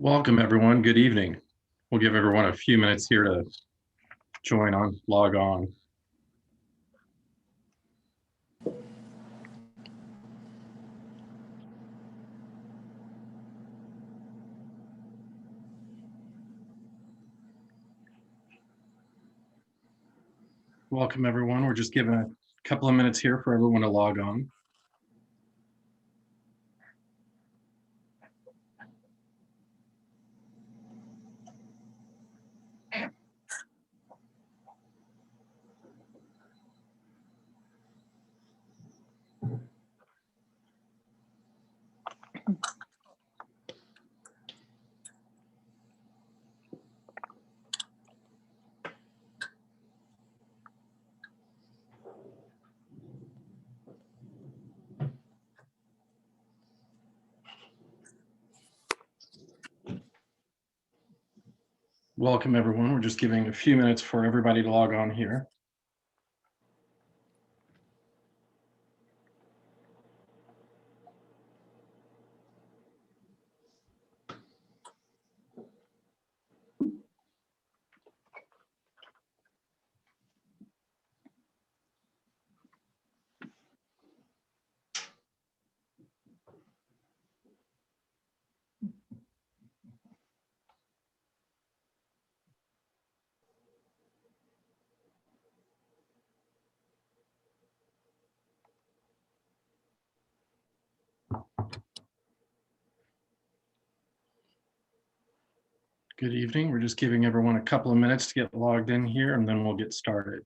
Welcome, everyone. Good evening. We'll give everyone a few minutes here to log on. Welcome, everyone. We're just giving a couple of minutes here for everyone to log on. Welcome, everyone. We're just giving a few minutes for everybody to log on here. Good evening. We're just giving everyone a couple of minutes to get logged in here, and then we'll get started.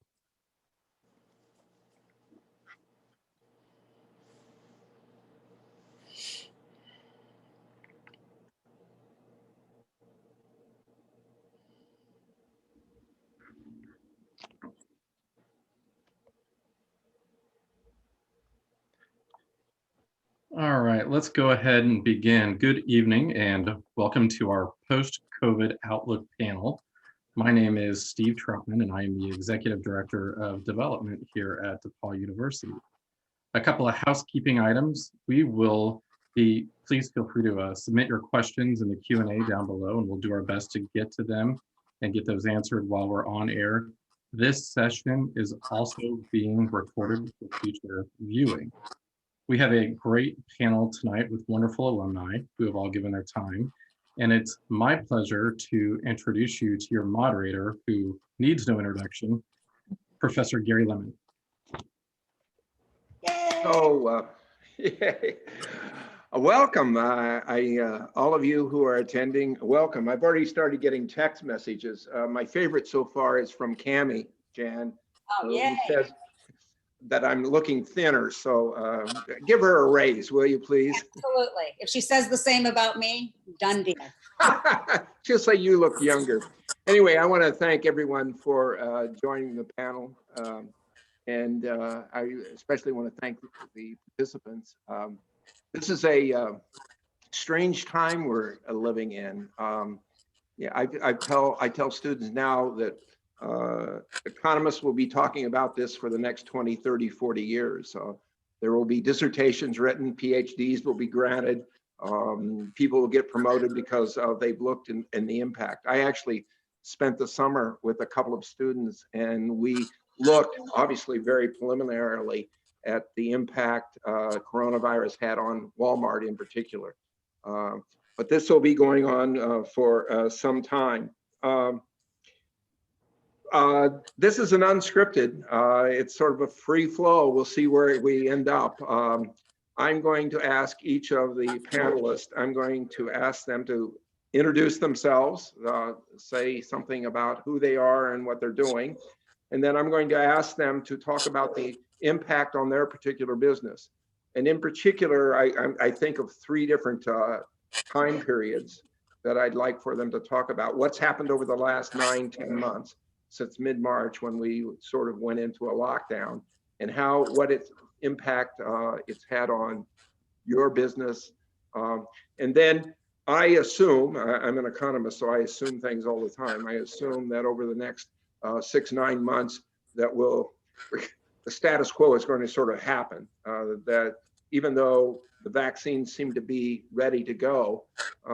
All right, let's go ahead and begin. Good evening and welcome to our post-COVID Outlook panel. My name is Steve Troutman and I am the Executive Director of Development here at DePauw University. A couple of housekeeping items. Please feel free to submit your questions in the Q&A down below and we'll do our best to get to them and get those answered while we're on air. This session is also being recorded for future viewing. We have a great panel tonight with wonderful alumni who have all given their time. And it's my pleasure to introduce you to your moderator who needs no introduction, Professor Gary Lemon. Yay. Oh, yay. Welcome, all of you who are attending, welcome. I've already started getting text messages. My favorite so far is from Cammie, Jan, who says that I'm looking thinner, so give her a raise, will you please? Absolutely. If she says the same about me, done deal. Just say you look younger. Anyway, I want to thank everyone for joining the panel, and I especially want to thank the participants. This is a strange time we're living in. Yeah, I tell students now that economists will be talking about this for the next 20, 30, 40 years. So there will be dissertations written, PhDs will be granted, people will get promoted because they've looked in the impact. I actually spent the summer with a couple of students and we looked obviously very preliminarily at the impact coronavirus had on Walmart in particular. But this will be going on for some time. This is an unscripted, it's sort of a free flow. We'll see where we end up. I'm going to ask each of the panelists, I'm going to ask them to introduce themselves, say something about who they are and what they're doing. And then I'm going to ask them to talk about the impact on their particular business. And in particular, I think of three different time periods that I'd like for them to talk about. What's happened over the last 9-10 months since mid-March when we sort of went into a lockdown, and what its impact it's had on your business. And then I assume, I'm an economist, so I assume things all the time. I assume that over the next 6-9 months that the status quo is going to sort of happen, that even though the vaccines seem to be ready to go,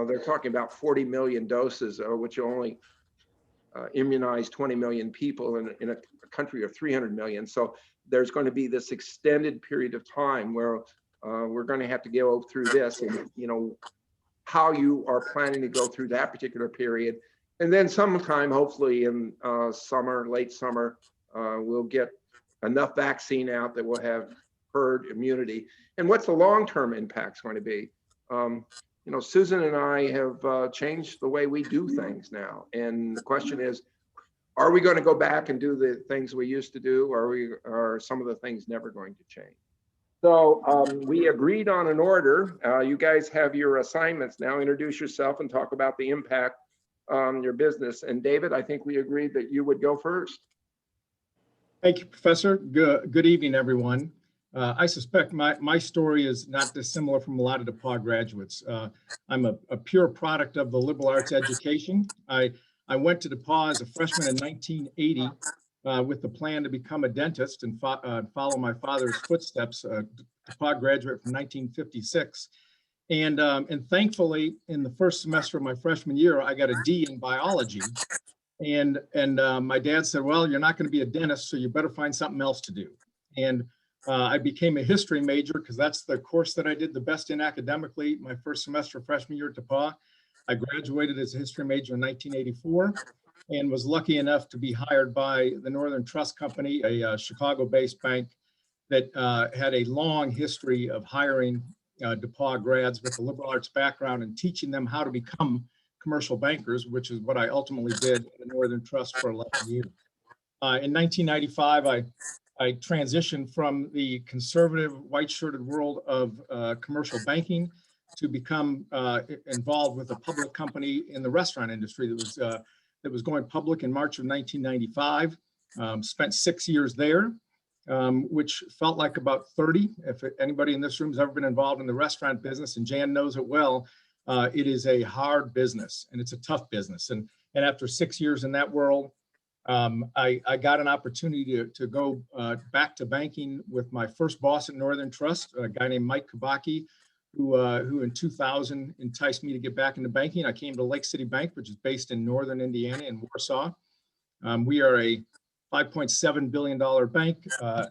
they're talking about 40 million doses, which only immunize 20 million people in a country of 300 million. So there's going to be this extended period of time where we're going to have to go through this, and how you are planning to go through that particular period. And then sometime, hopefully in summer, late summer, we'll get enough vaccine out that we'll have herd immunity. And what's the long-term impacts going to be? Susan and I have changed the way we do things now. And the question is, are we going to go back and do the things we used to do, or are some of the things never going to change? So we agreed on an order. You guys have your assignments now. Introduce yourself and talk about the impact on your business. And David, I think we agreed that you would go first. Thank you, Professor. Good evening, everyone. I suspect my story is not dissimilar from a lot of DePauw graduates. I'm a pure product of the liberal arts education. I went to DePauw as a freshman in 1980 with the plan to become a dentist and follow my father's footsteps, DePauw graduate from 1956. And thankfully, in the first semester of my freshman year, I got a D in biology. And my dad said, well, you're not going to be a dentist, so you better find something else to do. And I became a history major because that's the course that I did the best in academically my first semester of freshman year at DePauw. I graduated as a history major in 1984 and was lucky enough to be hired by the Northern Trust Company, a Chicago-based bank that had a long history of hiring DePauw grads with a liberal arts background and teaching them how to become commercial bankers, which is what I ultimately did at the Northern Trust for 11 years. In 1995, I transitioned from the conservative white-shirted world of commercial banking to become involved with a public company in the restaurant industry that was going public in March of 1995. Spent 6 years there, which felt like about 30. If anybody in this room has ever been involved in the restaurant business, and Jan knows it well, it is a hard business and it's a tough business. And after 6 years in that world, I got an opportunity to go back to banking with my first boss at Northern Trust, a guy named Mike Kabaki, who in 2000 enticed me to get back into banking. I came to Lake City Bank, which is based in Northern Indiana in Warsaw. We are a $5.7 billion bank.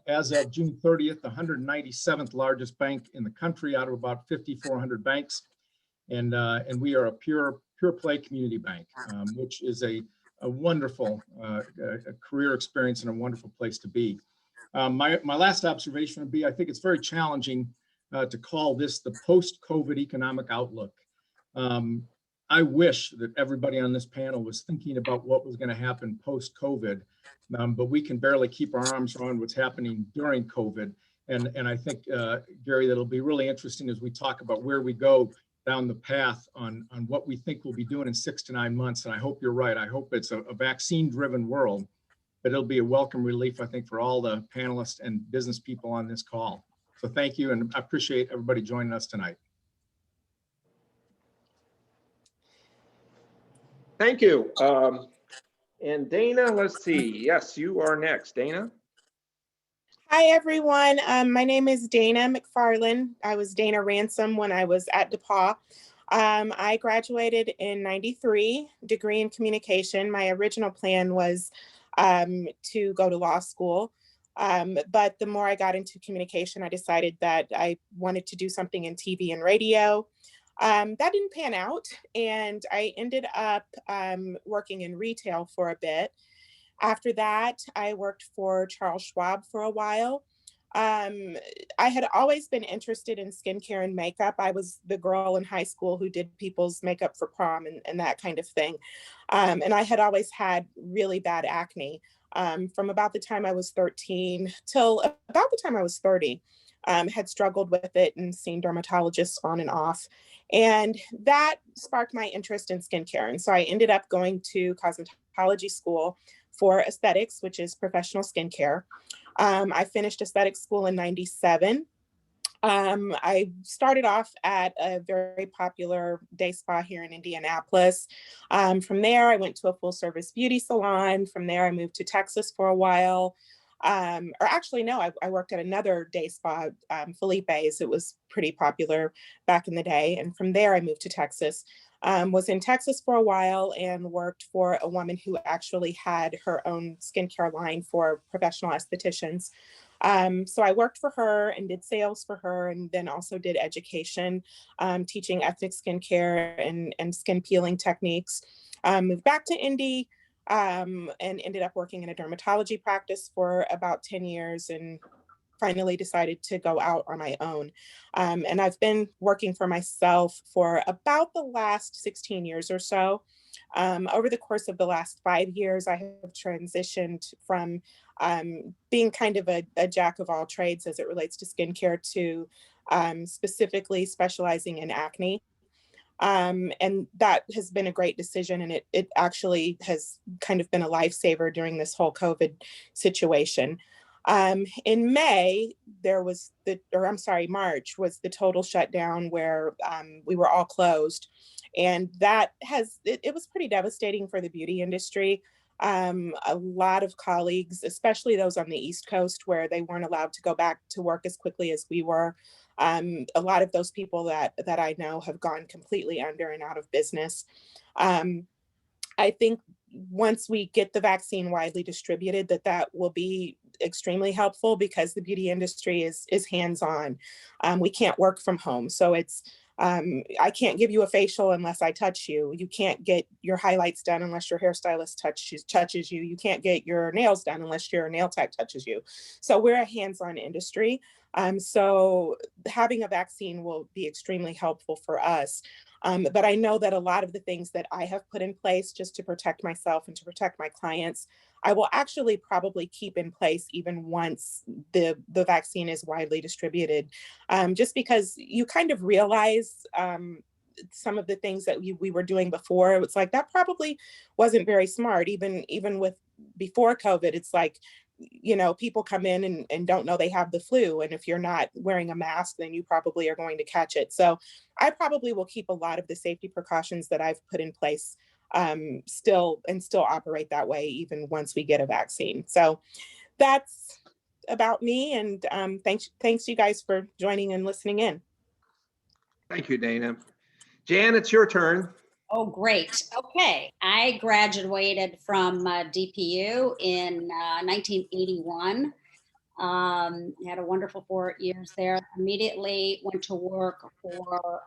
As of June 30th, the 197th largest bank in the country out of about 5,400 banks. And we are a pure play community bank, which is a wonderful career experience and a wonderful place to be. My last observation would be, I think it's very challenging to call this the post-COVID economic outlook. I wish that everybody on this panel was thinking about what was going to happen post-COVID, but we can barely keep our arms around what's happening during COVID. And I think, Gary, that'll be really interesting as we talk about where we go down the path on what we think we'll be doing in 6 to 9 months. And I hope you're right. I hope it's a vaccine-driven world, but it'll be a welcome relief, I think, for all the panelists and business people on this call. So thank you, and I appreciate everybody joining us tonight. Thank you. And Dana, let's see. Yes, you are next. Dana? Hi, everyone. My name is Dana McFarlin. I was Dana Ransom when I was at DePauw. I graduated in '93, degree in communication. My original plan was to go to law school. But the more I got into communication, I decided that I wanted to do something in TV and radio. That didn't pan out, and I ended up working in retail for a bit. After that, I worked for Charles Schwab for a while. I had always been interested in skincare and makeup. I was the girl in high school who did people's makeup for prom and that kind of thing. And I had always had really bad acne from about the time I was 13 till about the time I was 30. Had struggled with it and seen dermatologists on and off. And that sparked my interest in skincare. And so I ended up going to cosmetology school for aesthetics, which is professional skincare. I finished aesthetics school in '97. I started off at a very popular day spa here in Indianapolis. From there, I went to a full service beauty salon. From there, I moved to Texas for a while. Or actually, no, I worked at another day spa, Felipe's. It was pretty popular back in the day. And from there, I moved to Texas. Was in Texas for a while and worked for a woman who actually had her own skincare line for professional estheticians. So I worked for her and did sales for her, and then also did education, teaching ethnic skincare and skin peeling techniques. Moved back to Indy, and ended up working in a dermatology practice for about 10 years and finally decided to go out on my own. And I've been working for myself for about the last 16 years or so. Over the course of the last 5 years, I have transitioned from being kind of a jack of all trades as it relates to skincare to specifically specializing in acne. And that has been a great decision. And it actually has kind of been a lifesaver during this whole COVID situation. In May, March was the total shutdown where we were all closed. And it was pretty devastating for the beauty industry. A lot of colleagues, especially those on the East Coast where they weren't allowed to go back to work as quickly as we were. A lot of those people that I know have gone completely under and out of business. I think once we get the vaccine widely distributed, that will be extremely helpful because the beauty industry is hands-on. We can't work from home. So I can't give you a facial unless I touch you. You can't get your highlights done unless your hairstylist touches you. You can't get your nails done unless your nail tech touches you. So we're a hands-on industry. So having a vaccine will be extremely helpful for us. But I know that a lot of the things that I have put in place just to protect myself and to protect my clients, I will actually probably keep in place even once the vaccine is widely distributed, just because you kind of realize some of the things that we were doing before. It was like, that probably wasn't very smart. Even with before COVID, it's like, people come in and don't know they have the flu. And if you're not wearing a mask, then you probably are going to catch it. So I probably will keep a lot of the safety precautions that I've put in place still operate that way, even once we get a vaccine. So that's about me. And thanks you guys for joining and listening in. Thank you, Dana. Jan, it's your turn. Oh, great. Okay. I graduated from DPU in 1981. Had a wonderful 4 years there. Immediately went to work for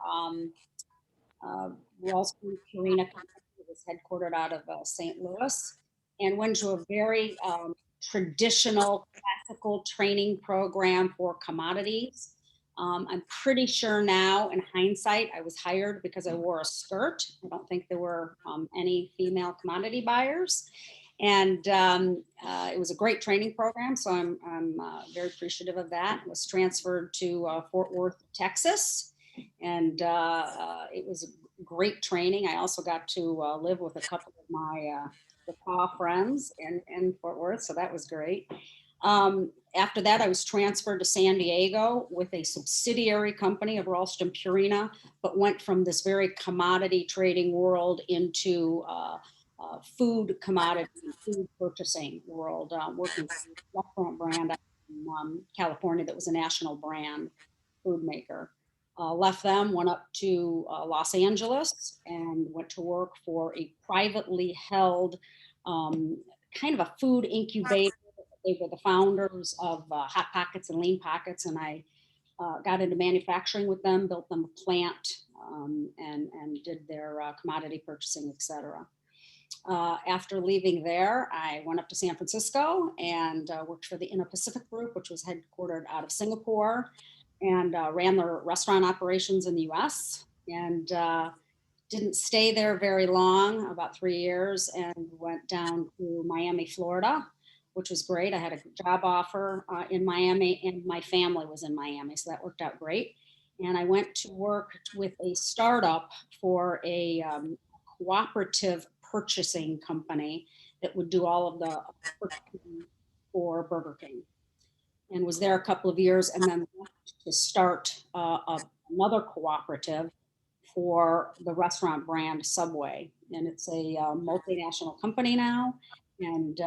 Wall Street Purina Company. It was headquartered out of St. Louis, and went to a very traditional classical training program for commodities. I'm pretty sure now, in hindsight, I was hired because I wore a skirt. I don't think there were any female commodity buyers. And it was a great training program, so I'm very appreciative of that. Was transferred to Fort Worth, Texas, and it was great training. I also got to live with a couple of my DePauw friends in Fort Worth, so that was great. After that, I was transferred to San Diego with a subsidiary company of Ralston Purina, but went from this very commodity trading world into food commodity, food purchasing world, working for a restaurant brand in California that was a national brand food maker. Left them, went up to Los Angeles and went to work for a privately held kind of a food incubator. They were the founders of Hot Pockets and Lean Pockets, and I got into manufacturing with them, built them a plant, and did their commodity purchasing, etc. After leaving there, I went up to San Francisco and worked for the Indo-Pacific Group, which was headquartered out of Singapore, and ran their restaurant operations in the US. And didn't stay there very long, about 3 years, and went down to Miami, Florida, which was great. I had a job offer in Miami, and my family was in Miami, so that worked out great. And I went to work with a startup for a cooperative purchasing company that would do all of the purchasing for Burger King, and was there a couple of years, and then left to start another cooperative for the restaurant brand Subway. And it's a multinational company now. And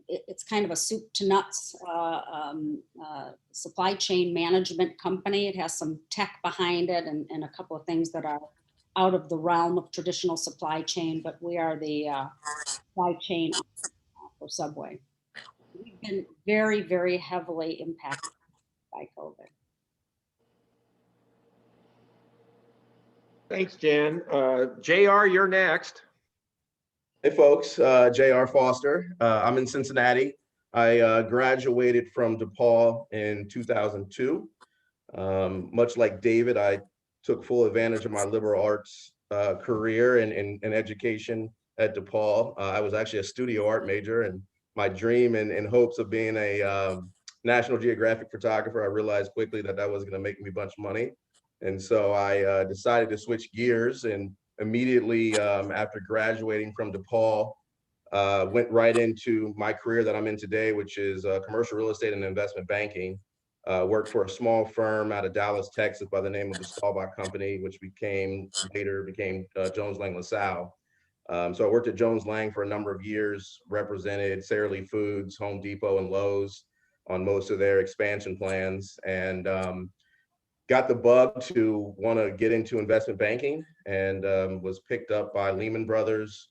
it's kind of a soup to nuts supply chain management company. It has some tech behind it and a couple of things that are out of the realm of traditional supply chain, but we are the supply chain for Subway. We've been very, very heavily impacted by COVID. Thanks, Jen. JR, you're next. Hey folks, J.R. Foster. I'm in Cincinnati. I graduated from DePauw in 2002. Much like David, I took full advantage of my liberal arts career and education at DePauw. I was actually a studio art major, and my dream and hopes of being a National Geographic photographer, I realized quickly that wasn't going to make me a bunch of money. And so I decided to switch gears, and immediately after graduating from DePauw, went right into my career that I'm in today, which is commercial real estate and investment banking. Worked for a small firm out of Dallas, Texas by the name of the Staubach Company, which later became Jones Lang LaSalle. So I worked at Jones Lang for a number of years, represented Sara Lee Foods, Home Depot, and Lowe's on most of their expansion plans, and got the bug to want to get into investment banking, and was picked up by Lehman Brothers.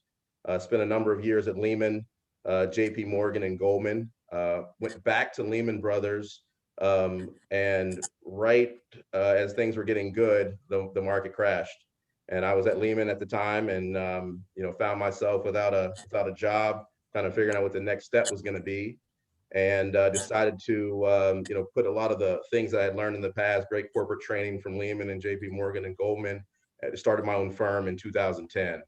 Spent a number of years at Lehman, JP Morgan, and Goldman. Went back to Lehman Brothers, and right as things were getting good, the market crashed. And I was at Lehman at the time, and found myself without a job, kind of figuring out what the next step was going to be. And decided to put a lot of the things that I had learned in the past, great corporate training from Lehman and JP Morgan and Goldman, started my own firm in 2010.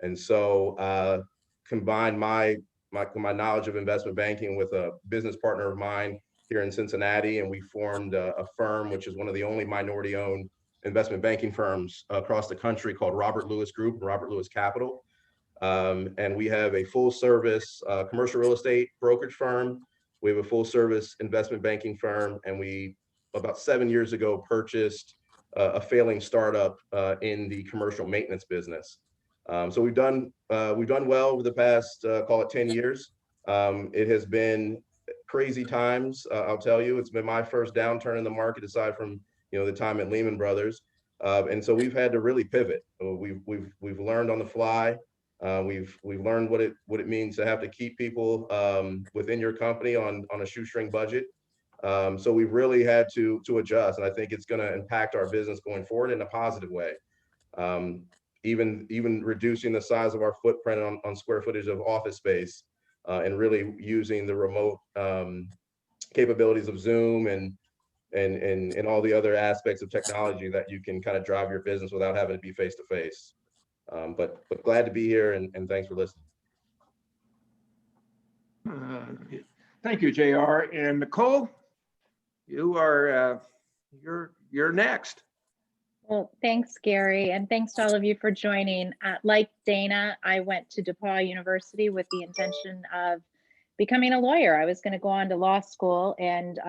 And so combined my knowledge of investment banking with a business partner of mine here in Cincinnati, and we formed a firm which is one of the only minority-owned investment banking firms across the country, called Robert Lewis Group, Robert Lewis Capital. And we have a full-service commercial real estate brokerage firm. We have a full-service investment banking firm, and we, about 7 years ago, purchased a failing startup in the commercial maintenance business. So we've done well over the past, call it 10 years. It has been crazy times. I'll tell you, it's been my first downturn in the market aside from the time at Lehman Brothers, and so we've had to really pivot. We've learned on the fly. We've learned what it means to have to keep people within your company on a shoestring budget. So we've really had to adjust, and I think it's going to impact our business going forward in a positive way. Even reducing the size of our footprint on square footage of office space, and really using the remote capabilities of Zoom and all the other aspects of technology that you can kind of drive your business without having to be face to face. But glad to be here, and thanks for listening. Thank you, JR. And Nicole, you're next. Well, thanks, Gary, and thanks to all of you for joining. Like Dana, I went to DePauw University with the intention of becoming a lawyer. I was going to go on to law school, and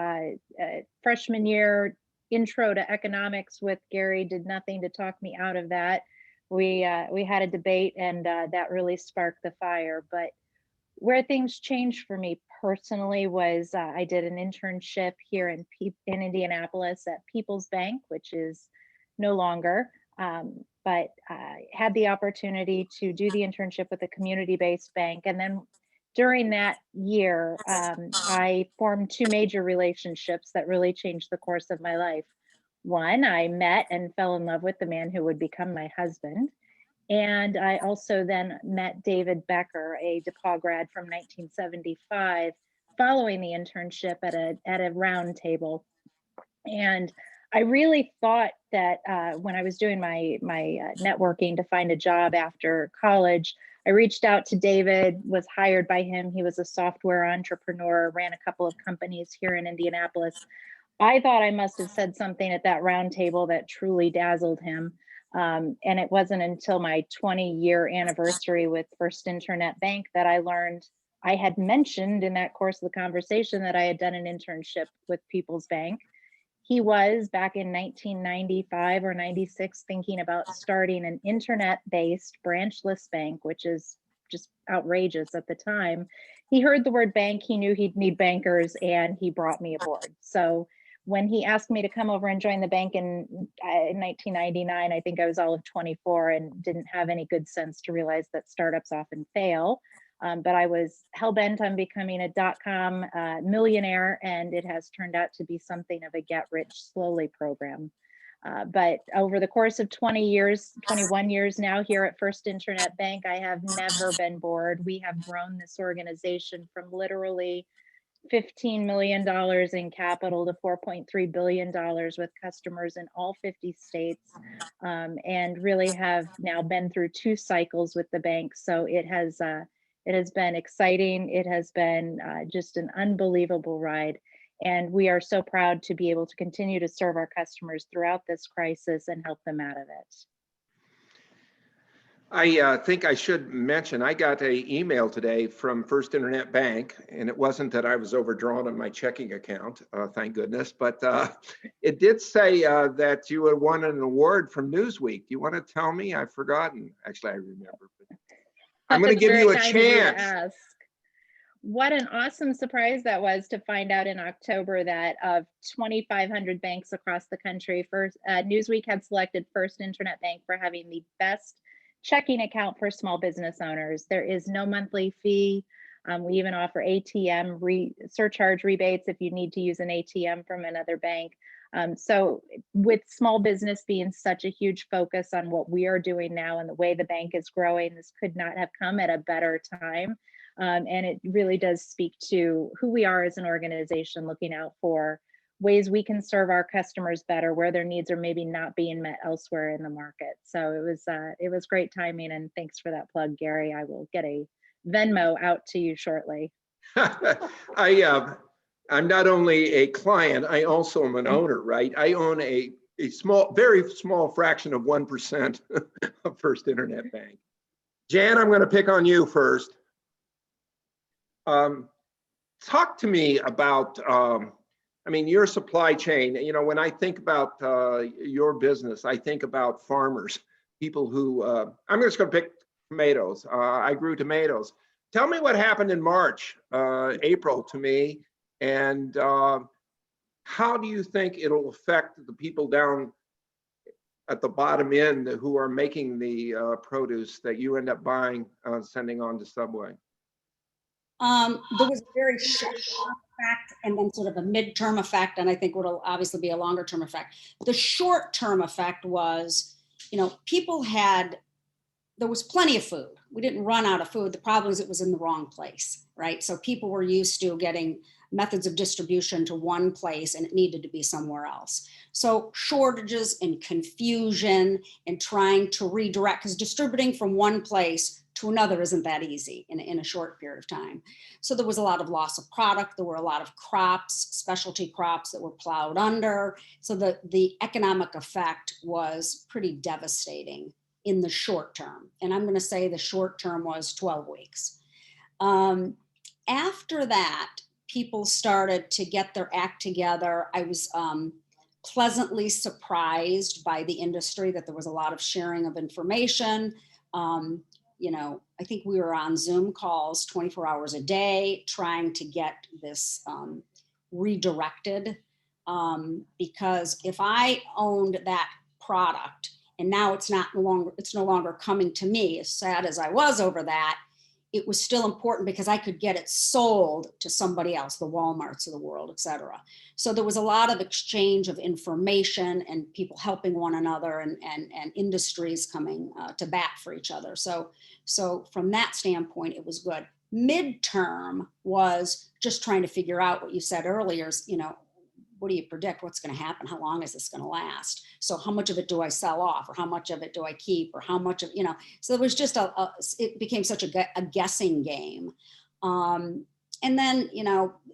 freshman year intro to economics with Gary did nothing to talk me out of that. We had a debate, and that really sparked the fire. But where things changed for me personally was I did an internship here in Indianapolis at People's Bank, which is no longer, but had the opportunity to do the internship with a community-based bank. And then during that year, I formed two major relationships that really changed the course of my life. One, I met and fell in love with the man who would become my husband. And I also then met David Becker, a DePauw grad from 1975, following the internship at a round table. And I really thought that when I was doing my networking to find a job after college, I reached out to David, was hired by him. He was a software entrepreneur, ran a couple of companies here in Indianapolis. I thought I must have said something at that round table that truly dazzled him. And it wasn't until my 20-year anniversary with First Internet Bank that I learned I had mentioned in that course of the conversation that I had done an internship with People's Bank. He was back in 1995 or 96 thinking about starting an internet-based branchless bank, which is just outrageous at the time. He heard the word bank, he knew he'd need bankers, and he brought me aboard. So when he asked me to come over and join the bank in 1999, I think I was all of 24 and didn't have any good sense to realize that startups often fail. But I was hell-bent on becoming a dot-com millionaire, and it has turned out to be something of a get-rich-slowly program. But over the course of 20 years, 21 years now here at First Internet Bank, I have never been bored. We have grown this organization from literally $15 million in capital to $4.3 billion with customers in all 50 states, and really have now been through 2 cycles with the bank. So it has been exciting. It has been just an unbelievable ride. And we are so proud to be able to continue to serve our customers throughout this crisis and help them out of it. I think I should mention, I got an email today from First Internet Bank, and it wasn't that I was overdrawn on my checking account, thank goodness, but it did say that you had won an award from Newsweek. Do you want to tell me? I've forgotten. Actually, I remember. But I'm going to give you a chance. What an awesome surprise that was to find out in October that of 2,500 banks across the country, Newsweek had selected First Internet Bank for having the best checking account for small business owners. There is no monthly fee. We even offer ATM surcharge rebates if you need to use an ATM from another bank. So with small business being such a huge focus on what we are doing now and the way the bank is growing, this could not have come at a better time. And it really does speak to who we are as an organization, looking out for ways we can serve our customers better where their needs are maybe not being met elsewhere in the market. So it was great timing, and thanks for that plug, Gary. I will get a Venmo out to you shortly. I'm not only a client, I also am an owner, right? I own a very small fraction of 1% of First Internet Bank. Jan, I'm going to pick on you first. Talk to me about, your supply chain. You know, when I think about your business, I think about farmers, people who, I'm just going to pick tomatoes. I grew tomatoes. Tell me what happened in March, April to me, and how do you think it'll affect the people down at the bottom end who are making the produce that you end up buying, sending on to Subway? There was a very short-term effect and then sort of a midterm effect, and I think what'll obviously be a longer term effect. The short-term effect was, there was plenty of food. We didn't run out of food. The problem is it was in the wrong place, right? So people were used to getting methods of distribution to one place and it needed to be somewhere else. So shortages and confusion and trying to redirect, because distributing from one place to another isn't that easy in a short period of time. So there was a lot of loss of product. There were a lot of crops, specialty crops that were plowed under. So the economic effect was pretty devastating in the short term. And I'm going to say the short term was 12 weeks. After that, people started to get their act together. I was pleasantly surprised by the industry that there was a lot of sharing of information. I think we were on Zoom calls 24 hours a day trying to get this redirected. Because if I owned that product and now it's no longer coming to me, as sad as I was over that, it was still important because I could get it sold to somebody else, the Walmarts of the world, et cetera. So there was a lot of exchange of information and people helping one another and industries coming to bat for each other. So from that standpoint, it was good. Midterm was just trying to figure out what you said earlier, what do you predict? What's going to happen? How long is this going to last? So how much of it do I sell off, or how much of it do I keep, or how much of, so it was just it became such a guessing game. And then,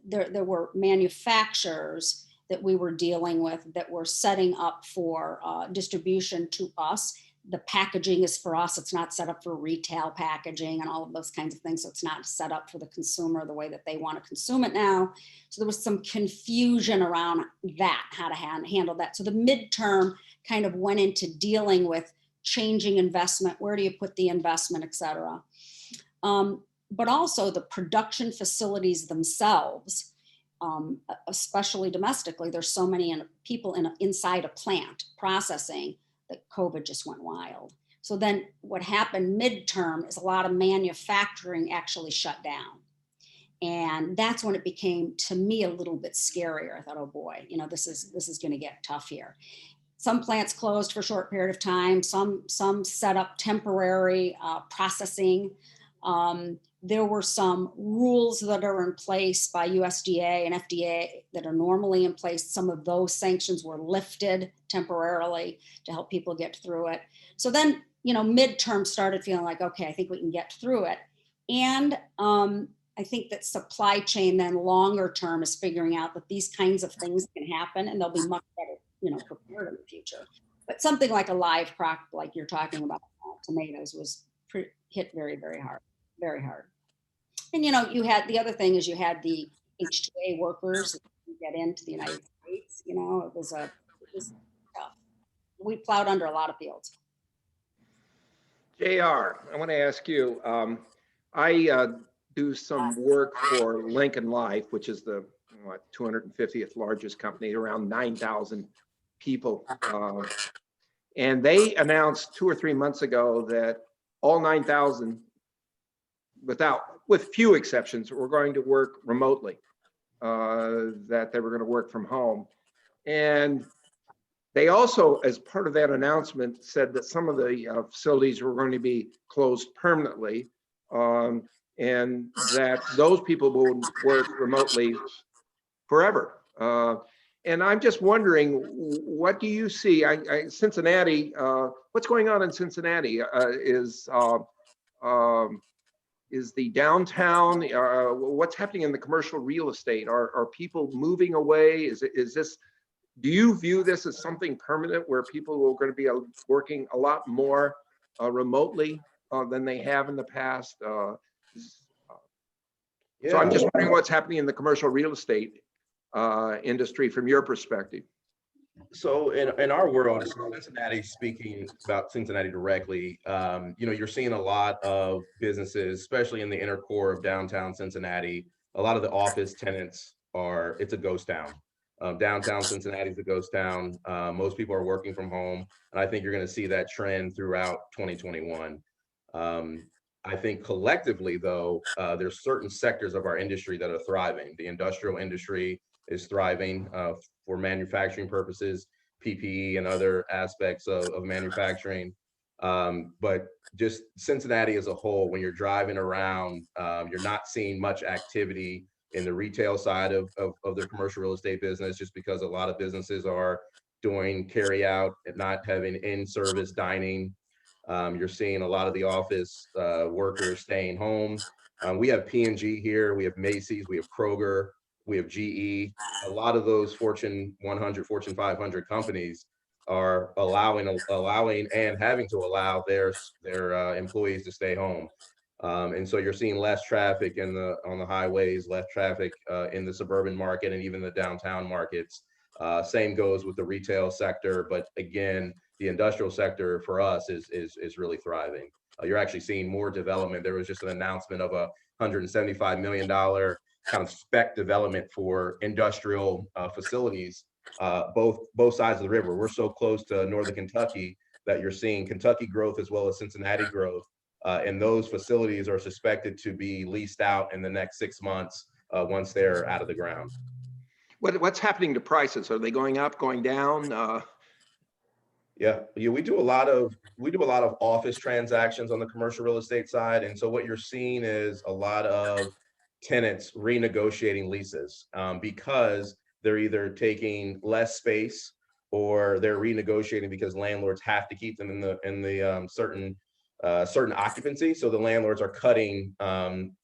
there were manufacturers that we were dealing with that were setting up for distribution to us. The packaging is for us. It's not set up for retail packaging and all of those kinds of things. So it's not set up for the consumer the way that they want to consume it now. So there was some confusion around that, how to handle that. So the midterm kind of went into dealing with changing investment. Where do you put the investment, et cetera? but also the production facilities themselves, especially domestically. There's so many people inside a plant processing that COVID just went wild. So then what happened midterm is a lot of manufacturing actually shut down. And that's when it became, to me, a little bit scarier. I thought, oh boy, this is going to get tough here. Some plants closed for a short period of time. Some set up temporary processing. There were some rules that are in place by USDA and FDA that are normally in place. Some of those sanctions were lifted temporarily to help people get through it. So then, midterm started feeling like, okay, I think we can get through it. And I think that supply chain then longer term is figuring out that these kinds of things can happen and they'll be much better, prepared in the future. But something like a live crop, like you're talking about, tomatoes, was hit very, very hard, very hard. And you had the other thing is you had the H-2A workers who get into the United States. It was tough. We plowed under a lot of fields. JR, I want to ask you, I do some work for Lincoln Life, which is the 250th largest company, around 9,000 people. And they announced 2 or 3 months ago that all 9,000, with few exceptions, were going to work remotely, that they were going to work from home. And they also, as part of that announcement, said that some of the facilities were going to be closed permanently, and that those people will work remotely forever. And I'm just wondering, what do you see? Cincinnati, what's going on in Cincinnati? Is the downtown, what's happening in the commercial real estate? Are people moving away? Do you view this as something permanent where people are going to be working a lot more remotely than they have in the past? So I'm just wondering what's happening in the commercial real estate industry from your perspective. So in our world, Cincinnati, speaking about Cincinnati directly, you're seeing a lot of businesses, especially in the inner core of downtown Cincinnati. A lot of the office tenants it's a ghost town. Downtown Cincinnati is a ghost town. Most people are working from home, and I think you're going to see that trend throughout 2021. I think collectively, though, there's certain sectors of our industry that are thriving. The industrial industry is thriving for manufacturing purposes, PPE and other aspects of manufacturing. But just Cincinnati as a whole, when you're driving around, you're not seeing much activity in the retail side of the commercial real estate business, just because a lot of businesses are doing carry out and not having in-service dining. You're seeing a lot of the office workers staying home. We have P&G here, we have Macy's, we have Kroger, we have GE. A lot of those Fortune 100, Fortune 500 companies are allowing and having to allow their employees to stay home. And so you're seeing less traffic on the highways, less traffic in the suburban market and even the downtown markets. Same goes with the retail sector, but again, the industrial sector for us is really thriving. You're actually seeing more development. There was just an announcement of a $175 million kind of spec development for industrial facilities, both sides of the river. We're so close to northern Kentucky that you're seeing Kentucky growth as well as Cincinnati growth. And those facilities are suspected to be leased out in the next 6 months once they're out of the ground. What's happening to prices? Are they going up, going down? Yeah, we do a lot of office transactions on the commercial real estate side, and so what you're seeing is a lot of tenants renegotiating leases because they're either taking less space or they're renegotiating because landlords have to keep them in the certain occupancy. So the landlords are cutting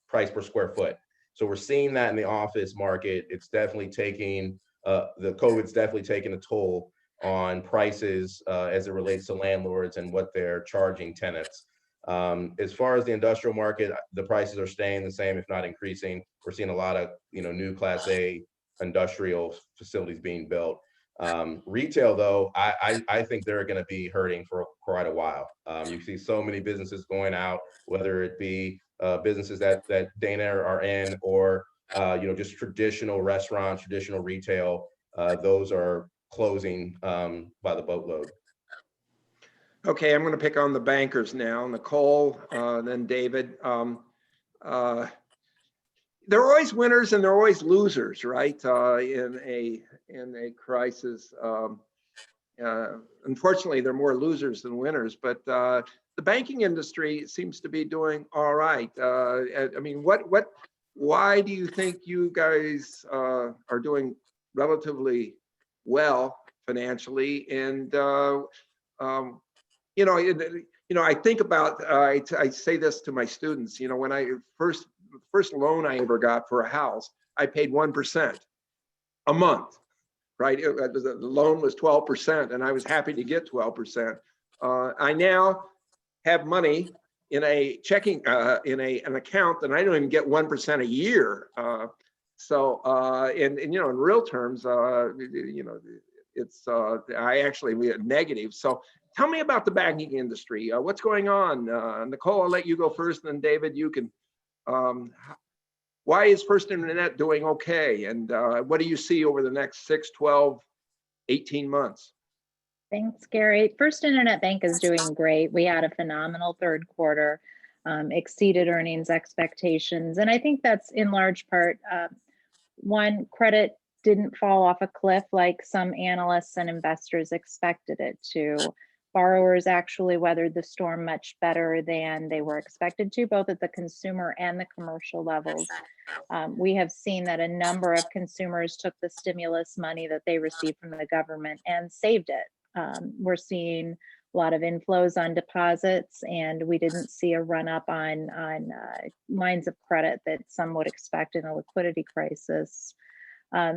price per square foot. So we're seeing that in the office market. It's definitely taking the COVID's definitely taking a toll on prices as it relates to landlords and what they're charging tenants. As far as the industrial market, the prices are staying the same, if not increasing. We're seeing a lot of new Class A industrial facilities being built. Retail, though, I think they're going to be hurting for quite a while. You see so many businesses going out, whether it be businesses that Dana are in, or just traditional restaurants, traditional retail, those are closing by the boatload. Okay, I'm going to pick on the bankers now. Nicole, then David. There are always winners and there are always losers, right? In a crisis. Unfortunately, there are more losers than winners, but the banking industry seems to be doing all right. I mean, why do you think you guys are doing relatively well financially? And I think about, I say this to my students, when I first loan I ever got for a house, I paid 1% a month, right? The loan was 12% and I was happy to get 12%. I now have money in a checking, an account that I don't even get 1% a year. In real terms, it's, I actually, we had negative. So tell me about the banking industry. What's going on? Nicole, I'll let you go first, and then David, you can. Why is First Internet doing okay? And what do you see over the next 6, 12, 18 months? Thanks, Gary. First Internet Bank is doing great. We had a phenomenal third quarter, exceeded earnings expectations. And I think that's in large part, one, credit didn't fall off a cliff like some analysts and investors expected it to. Borrowers actually weathered the storm much better than they were expected to, both at the consumer and the commercial levels. We have seen that a number of consumers took the stimulus money that they received from the government and saved it. We're seeing a lot of inflows on deposits, and we didn't see a run up on lines of credit that some would expect in a liquidity crisis.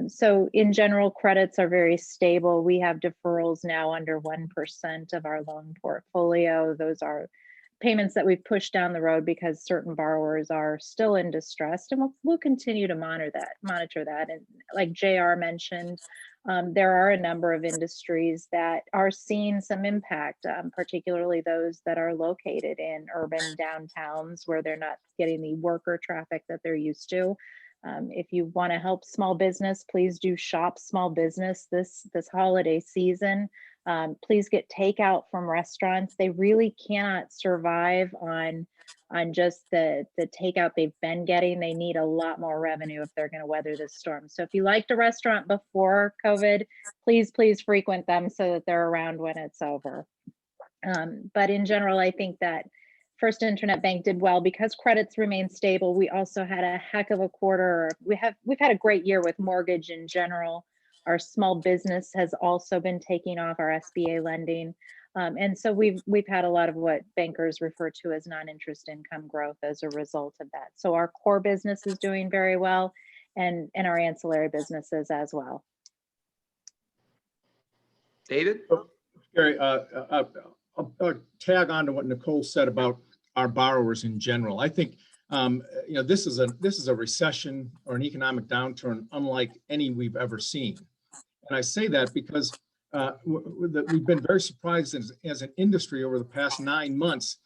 So in general, credits are very stable. We have deferrals now under 1% of our loan portfolio. Those are payments that we've pushed down the road because certain borrowers are still in distress, and we'll continue to monitor that. And like JR mentioned, there are a number of industries that are seeing some impact, particularly those that are located in urban downtowns where they're not getting the worker traffic that they're used to. If you want to help small business, please do shop small business this holiday season. Please get takeout from restaurants. They really cannot survive on just the takeout they've been getting. They need a lot more revenue if they're going to weather this storm. So if you liked a restaurant before COVID, please frequent them so that they're around when it's over. But in general, I think that First Internet Bank did well because credits remain stable. We also had a heck of a quarter. We've had a great year with mortgage in general. Our small business has also been taking off, our SBA lending. And so we've had a lot of what bankers refer to as non-interest income growth as a result of that. So our core business is doing very well, and our ancillary businesses as well. David? Gary, I'll tag on to what Nicole said about our borrowers in general. I think this is a recession or an economic downturn unlike any we've ever seen, and I say that because we've been very surprised as an industry over the past 9 months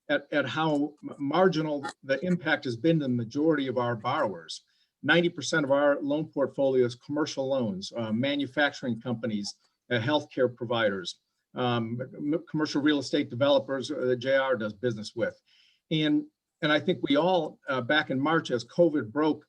at how marginal the impact has been to the majority of our borrowers. 90% of our loan portfolio is commercial loans, manufacturing companies, healthcare providers, commercial real estate developers that JR does business with. And I think we all, back in March as COVID broke,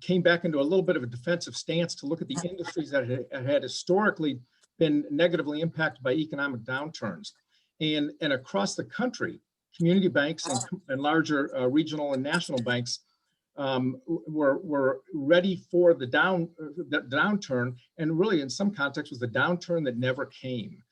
came back into a little bit of a defensive stance to look at the industries that had historically been negatively impacted by economic downturns. And across the country, community banks and larger regional and national banks were ready for the downturn, and really in some context was the downturn that never came.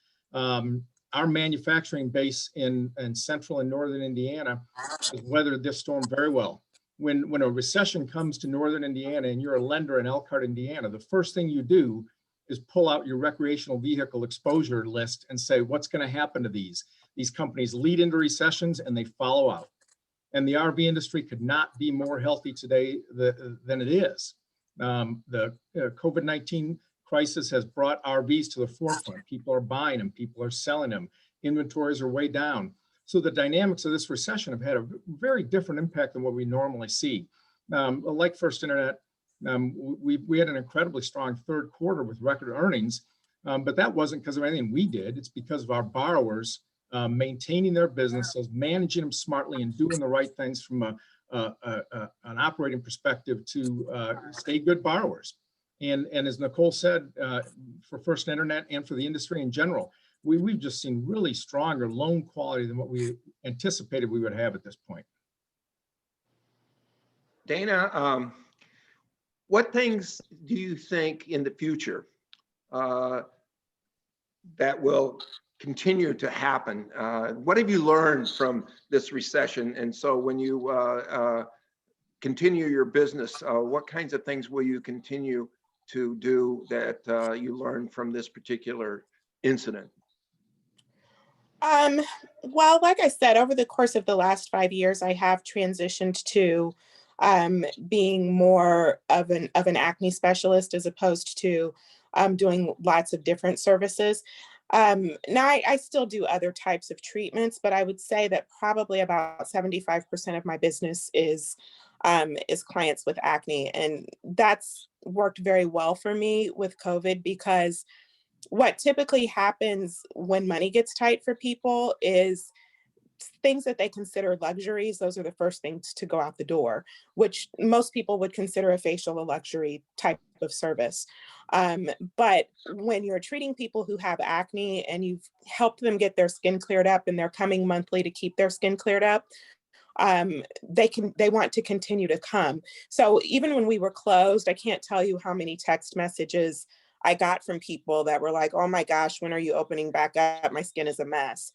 Our manufacturing base in central and northern Indiana has weathered this storm very well. When a recession comes to northern Indiana and you're a lender in Elkhart, Indiana, the first thing you do is pull out your recreational vehicle exposure list and say, what's going to happen to these? These companies lead into recessions and they follow out. And the RV industry could not be more healthy today than it is. The COVID-19 crisis has brought RVs to the forefront. People are buying them, people are selling them. Inventories are way down. So the dynamics of this recession have had a very different impact than what we normally see. Like First Internet, we had an incredibly strong third quarter with record earnings, but that wasn't because of anything we did. It's because of our borrowers maintaining their businesses, managing them smartly, and doing the right things from an operating perspective to stay good borrowers. And as Nicole said, for First Internet and for the industry in general, we've just seen really stronger loan quality than what we anticipated we would have at this point. Dana, what things do you think in the future that will continue to happen? What have you learned from this recession? And so when you continue your business, what kinds of things will you continue to do that you learned from this particular incident? Well, like I said, over the course of the last 5 years, I have transitioned to being more of an acne specialist as opposed to doing lots of different services. Now I still do other types of treatments, but I would say that probably about 75% of my business is clients with acne. And that's worked very well for me with COVID, because what typically happens when money gets tight for people is things that they consider luxuries. Those are the first things to go out the door, which most people would consider a facial a luxury type of service. But when you're treating people who have acne and you've helped them get their skin cleared up and they're coming monthly to keep their skin cleared up, they want to continue to come. So even when we were closed, I can't tell you how many text messages I got from people that were like, oh my gosh, when are you opening back up? My skin is a mess.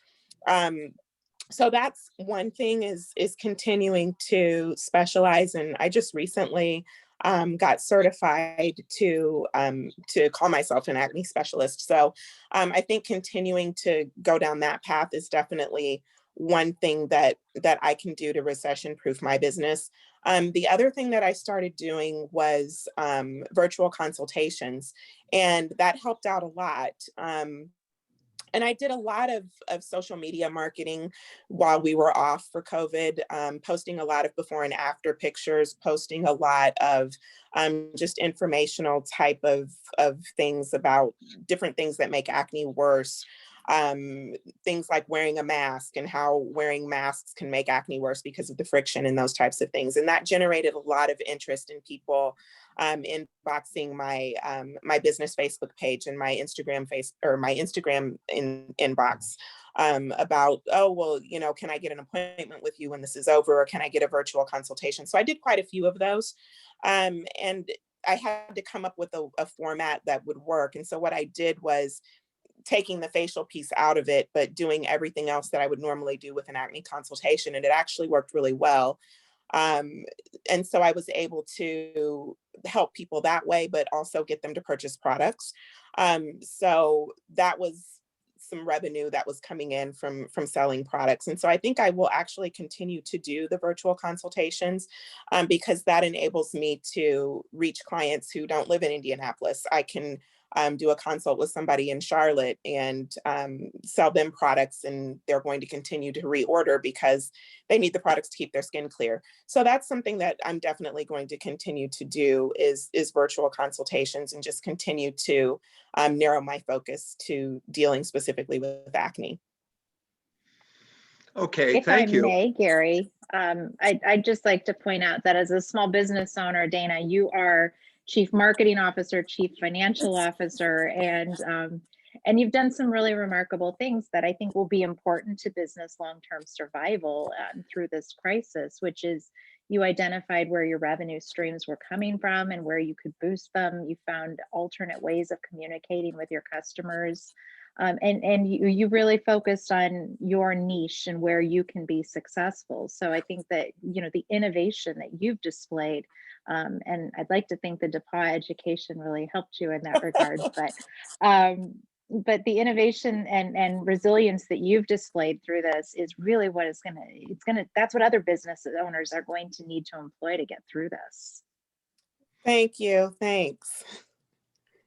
So that's one thing, is continuing to specialize. And I just recently got certified to call myself an acne specialist. So I think continuing to go down that path is definitely one thing that I can do to recession-proof my business. The other thing that I started doing was virtual consultations, and that helped out a lot. And I did a lot of social media marketing while we were off for COVID, posting a lot of before and after pictures, posting a lot of just informational type of things about different things that make acne worse. Things like wearing a mask and how wearing masks can make acne worse because of the friction and those types of things. And that generated a lot of interest in people inboxing my business Facebook page and my Instagram inbox about, oh, well, can I get an appointment with you when this is over, or can I get a virtual consultation? So I did quite a few of those. And I had to come up with a format that would work. And so what I did was taking the facial piece out of it, but doing everything else that I would normally do with an acne consultation. And it actually worked really well. And so I was able to help people that way, but also get them to purchase products. So that was some revenue that was coming in from selling products. And so I think I will actually continue to do the virtual consultations because that enables me to reach clients who don't live in Indianapolis. I can do a consult with somebody in Charlotte and sell them products, and they're going to continue to reorder because they need the products to keep their skin clear. So that's something that I'm definitely going to continue to do is virtual consultations, and just continue to narrow my focus to dealing specifically with acne. Okay, If thank I you. may, Gary, I'd just like to point out that as a small business owner, Dana, you are Chief Marketing Officer, Chief Financial Officer, and you've done some really remarkable things that I think will be important to business long-term survival through this crisis, which is you identified where your revenue streams were coming from and where you could boost them. You found alternate ways of communicating with your customers. And you really focused on your niche and where you can be successful. So I think that, the innovation that you've displayed, and I'd like to think the DePauw education really helped you in that regard, but the innovation and resilience that you've displayed through this is really what is that's what other business owners are going to need to employ to get through this. Thank you. Thanks.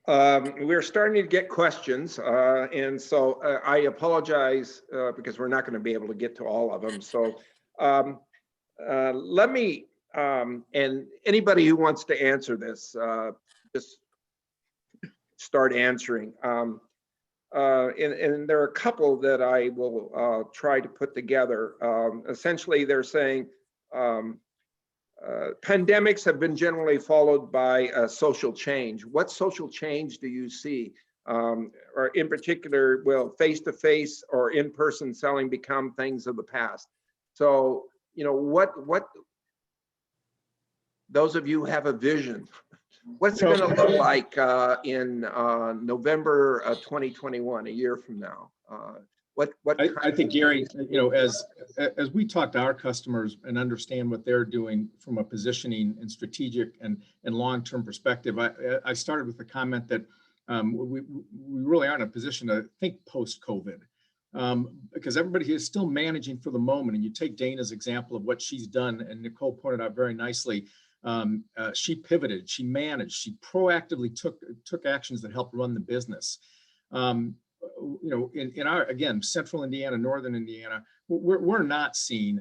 We're starting to get questions, and so I apologize because we're not going to be able to get to all of them. So let me, and anybody who wants to answer this, just start answering. And there are a couple that I will try to put together. Essentially, they're saying pandemics have been generally followed by social change. What social change do you see? Or in particular, will face-to-face or in-person selling become things of the past? So, you know, what those of you who have a vision, what's it going to look like in November 2021, a year from now? I think, Gary, you know, as we talk to our customers and understand what they're doing from a positioning and strategic and long-term perspective, I started with the comment that we really aren't in a position to think post-COVID, because everybody is still managing for the moment. And you take Dana's example of what she's done, and Nicole pointed out very nicely. She pivoted, she managed, she proactively took actions that helped run the business. You know, in our, again, central Indiana, northern Indiana, we're not seeing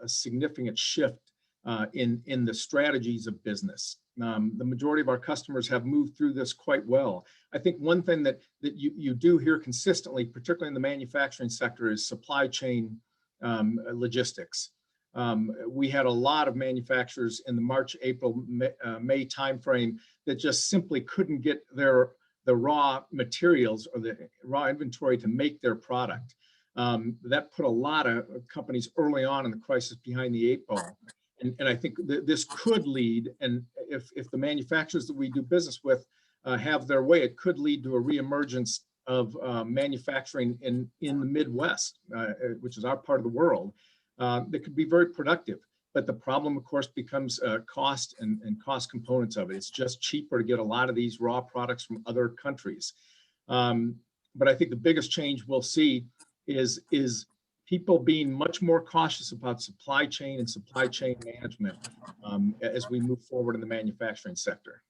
a significant shift in the strategies of business. The majority of our customers have moved through this quite well. I think one thing that you do hear consistently, particularly in the manufacturing sector, is supply chain logistics. We had a lot of manufacturers in the March, April, May timeframe that just simply couldn't get the raw materials or the raw inventory to make their product. That put a lot of companies early on in the crisis behind the 8 ball. And I think this could lead, and if the manufacturers that we do business with have their way, it could lead to a reemergence of manufacturing in the Midwest, which is our part of the world, that could be very productive. But the problem, of course, becomes cost and cost components of it. It's just cheaper to get a lot of these raw products from other countries. But I think the biggest change we'll see is people being much more cautious about supply chain and supply chain management as we move forward in the manufacturing sector.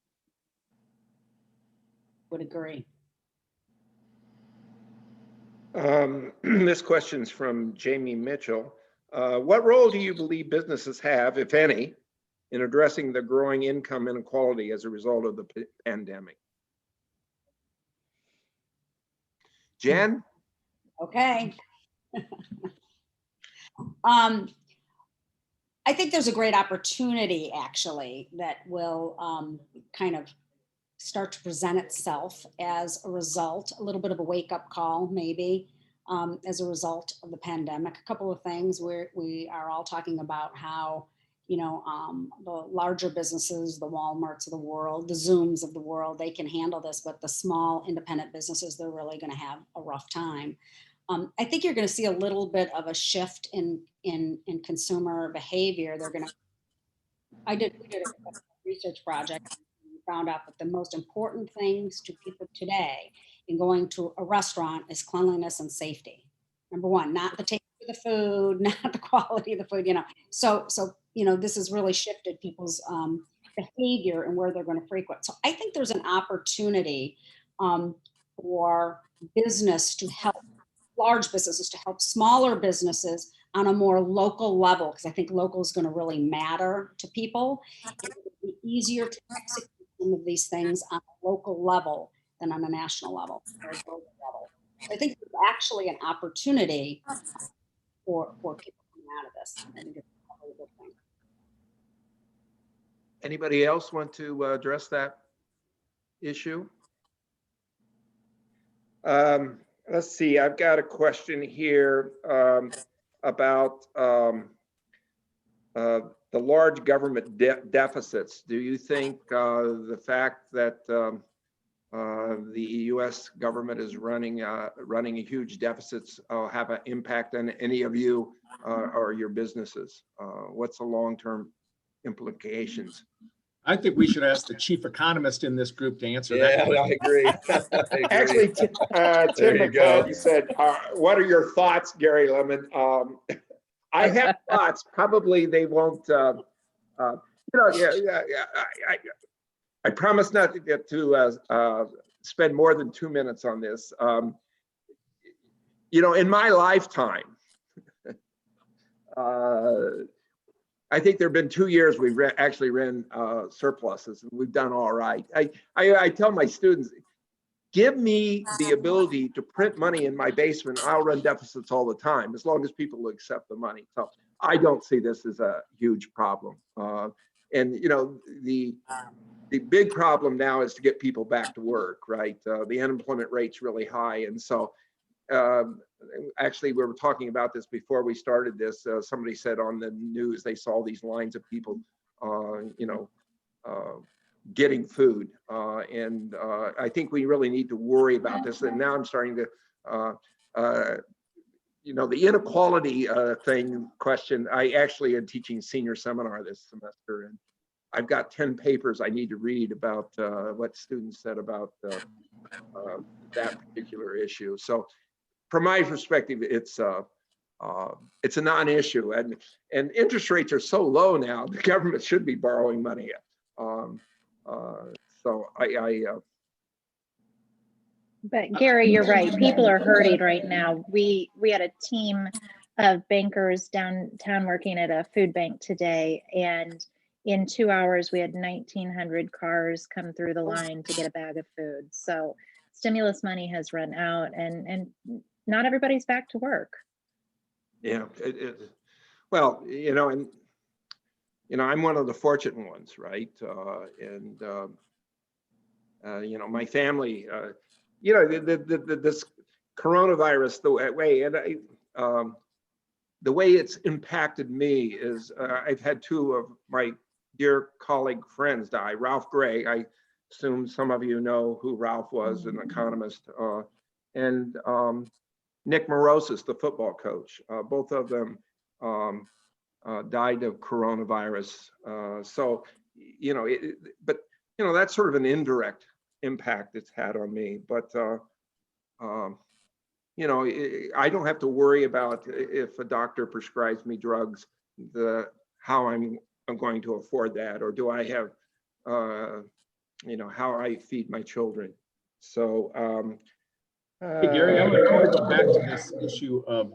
Would agree. This question's from Jamie Mitchell. What role do you believe businesses have, if any, in addressing the growing income inequality as a result of the pandemic? Jen? Okay. I think there's a great opportunity, actually, that will kind of start to present itself as a result, a little bit of a wake-up call, maybe, as a result of the pandemic. A couple of things where we are all talking about how, you know, the larger businesses, the Walmarts of the world, the Zooms of the world, they can handle this, but the small independent businesses, they're really going to have a rough time. I think you're going to see a little bit of a shift in consumer behavior. We did a research project and found out that the most important things to people today in going to a restaurant is cleanliness and safety. Number one, not the taste of the food, not the quality of the food, you know. So, you know, this has really shifted people's behavior and where they're going to frequent. So I think there's an opportunity for business to help, large businesses to help smaller businesses on a more local level, because I think local is going to really matter to people. It would be easier to execute some of these things on a local level than on a national level or a global level. So I think there's actually an opportunity for people coming out of this. I think it's probably a good thing. Anybody else want to address that issue? Let's see, I've got a question here about the large government deficits. Do you think the fact that the U.S. government is running a huge deficits have an impact on any of you or your businesses? What's the long-term implications? I think we should ask the chief economist in this group to answer that. Yeah, I agree. Actually, Tim McFarlin said, what are your thoughts, Gary Lemon? I have thoughts. Probably they won't, you know, I promise not to get to spend more than 2 minutes on this. You know, in my lifetime, I think there have been 2 years we've actually ran surpluses, and we've done all right. I tell my students, give me the ability to print money in my basement. I'll run deficits all the time, as long as people will accept the money. So I don't see this as a huge problem. And you know, the big problem now is to get people back to work, right? The unemployment rate's really high, and so actually we were talking about this before we started this. Somebody said on the news they saw these lines of people, you know, getting food, and I think we really need to worry about this. And now I'm starting to, you know, the inequality question. I actually am teaching senior seminar this semester, and I've got 10 papers I need to read about what students said about that particular issue. So from my perspective, it's a non-issue, and interest rates are so low now, the government should be borrowing money. So But Gary, you're right. People are hurting right now. We had a team of bankers downtown working at a food bank today, and in 2 hours we had 1,900 cars come through the line to get a bag of food. So stimulus money has run out, and not everybody's back to work. Yeah, well, you know, and you know, I'm one of the fortunate ones, right? And you know, my family, you know, this coronavirus, the way it's impacted me is I've had 2 of my dear colleague friends die. Ralph Gray, I assume some of you know who Ralph was, an economist, and Nick Morosis, the football coach. Both of them died of coronavirus. So, you know, but, you know, that's sort of an indirect impact it's had on me. But, you know, I don't have to worry about if a doctor prescribes me drugs, how I'm going to afford that, or do I have, you know, how I feed my children. So, hey, Gary, I want to go back to this issue of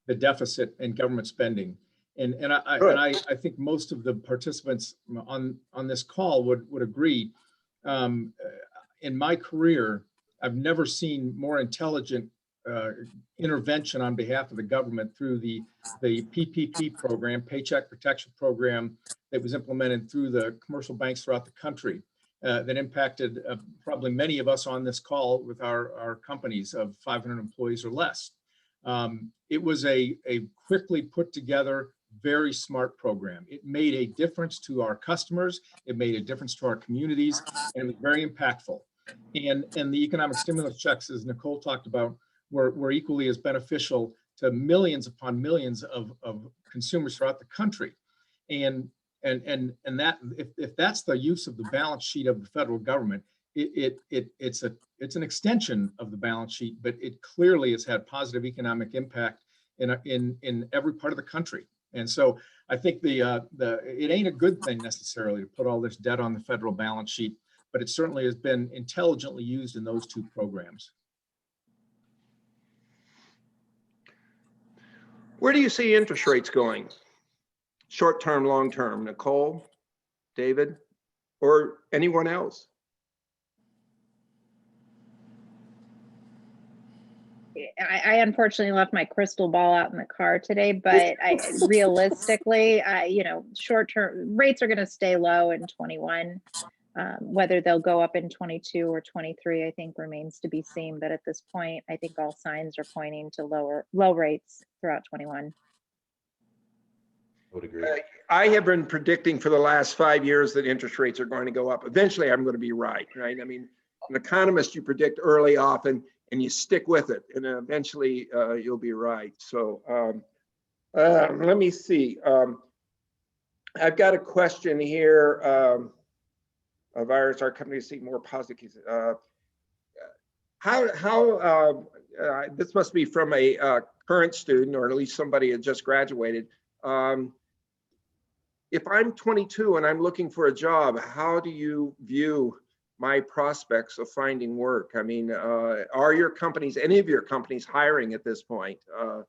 the deficit and government spending. And I think most of the participants on this call would agree. In my career, I've never seen more intelligent intervention on behalf of the government through the PPP program, Paycheck Protection Program, that was implemented through the commercial banks throughout the country, that impacted probably many of us on this call with our companies of 500 employees or less. It was a quickly put together, very smart program. It made a difference to our customers. It made a difference to our communities, and it was very impactful. And the economic stimulus checks, as Nicole talked about, were equally as beneficial to millions upon millions of consumers throughout the country. And that, if that's the use of the balance sheet of the federal government, it's an extension of the balance sheet, but it clearly has had positive economic impact in every part of the country. And so I think it ain't a good thing necessarily to put all this debt on the federal balance sheet, but it certainly has been intelligently used in those 2 programs. where do you see interest rates going? Short term, long term, Nicole, David, or anyone else? I unfortunately left my crystal ball out in the car today, but realistically, you know, short-term rates are going to stay low in 21. Whether they'll go up in 22 or 23, I think remains to be seen. But at this point, I think all signs are pointing to low rates throughout 21. I would agree. I have been predicting for the last 5 years that interest rates are going to go up. Eventually, I'm going to be right? I mean, an economist, you predict early often, and you stick with it, and eventually you'll be right. So let me see. I've got a question here. Virus, our company see more positive cases. This must be from a current student, or at least somebody who just graduated. If I'm 22 and I'm looking for a job, how do you view my prospects of finding work? I mean, are your companies, any of your companies, hiring at this point? I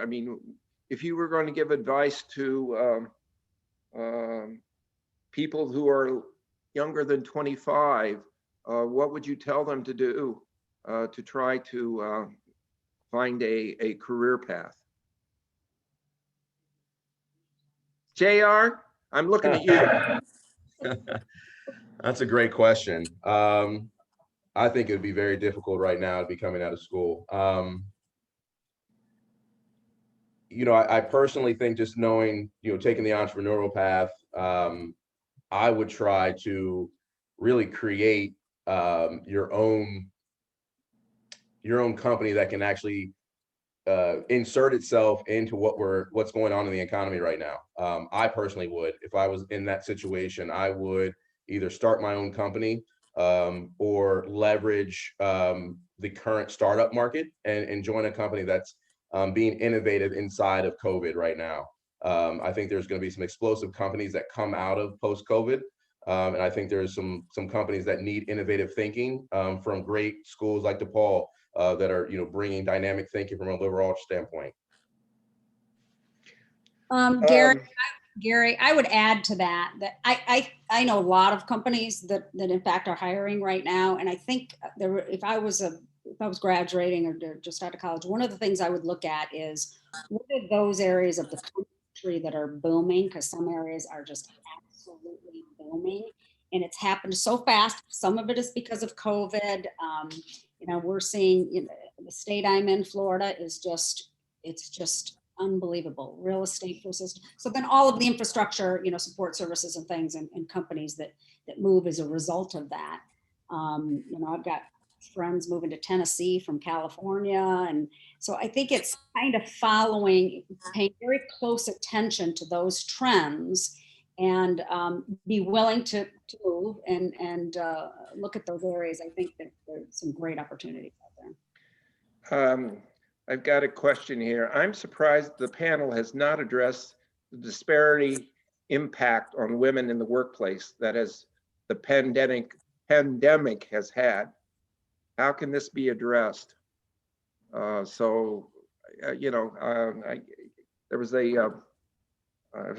mean, if you were going to give advice to people who are younger than 25, what would you tell them to do to try to find a career path? JR, I'm looking at you. That's a great question. I think it would be very difficult right now to be coming out of school. You know, I personally think just knowing, you know, taking the entrepreneurial path, I would try to really create your own company that can actually insert itself into what's going on in the economy right now. I personally would, if I was in that situation, I would either start my own company or leverage the current startup market and join a company that's being innovative inside of COVID right now. I think there's going to be some explosive companies that come out of post-COVID. And I think there's some companies that need innovative thinking from great schools like DePauw that are, you know, bringing dynamic thinking from a liberal arts standpoint. Gary, I would add to that I know a lot of companies that in fact are hiring right now, and I think if I was graduating or just out of college, one of the things I would look at is what are those areas of the country that are booming, because some areas are just absolutely booming, and it's happened so fast. Some of it is because of COVID. You know, we're seeing, you know, the state I'm in, Florida, it's just unbelievable. Real estate versus, so then all of the infrastructure, you know, support services and things and companies that move as a result of that. You know, I've got friends moving to Tennessee from California. And so I think it's kind of paying very close attention to those trends and be willing to move and look at those areas. I think that there's some great opportunities out there. I've got a question here. I'm surprised the panel has not addressed the disparity impact on women in the workplace that the pandemic has had. How can this be addressed? You know, I was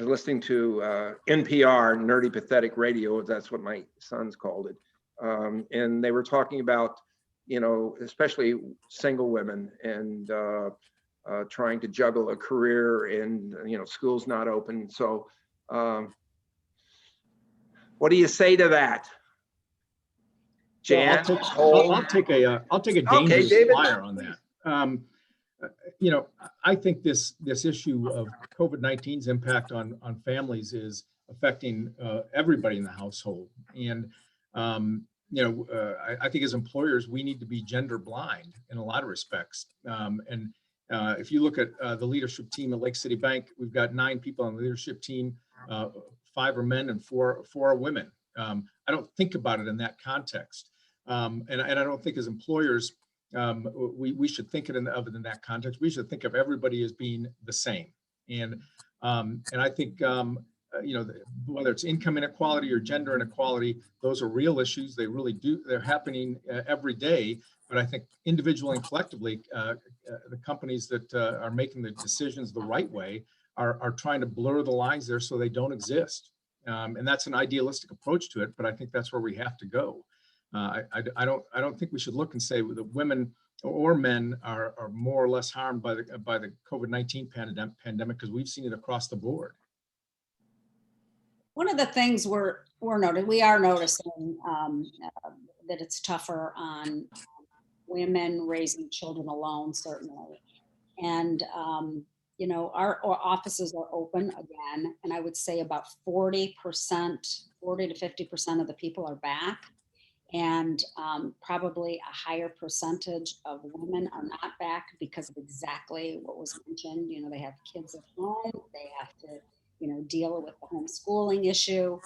listening to NPR, Nerdy Pathetic Radio, that's what my sons called it. And they were talking about, you know, especially single women and trying to juggle a career and, you know, school's not open. So what do you say to that? Jan? Well, I'll take a dangerous flyer on that. You know, I think this issue of COVID-19's impact on families is affecting everybody in the household. And you know, I think as employers, we need to be gender blind in a lot of respects. If you look at the leadership team at Lake City Bank, we've got 9 people on the leadership team, 5 are men and 4 are women. I don't think about it in that context. And I don't think as employers, we should think of it in that context. We should think of everybody as being the same. And I think, you know, whether it's income inequality or gender inequality, those are real issues. They really they're happening every day. But I think individually and collectively, the companies that are making the decisions the right way are trying to blur the lines there so they don't exist. And that's an idealistic approach to it, but I think that's where we have to go. I don't think we should look and say that women or men are more or less harmed by the COVID-19 pandemic, because we've seen it across the board. One of the things we are noticing that it's tougher on women raising children alone, certainly. And you know, our offices are open again, and I would say about 40% to 50% of the people are back. And probably a higher percentage of women are not back because of exactly what was mentioned. You know, they have kids at home, they have to, you know, deal with the homeschooling issue.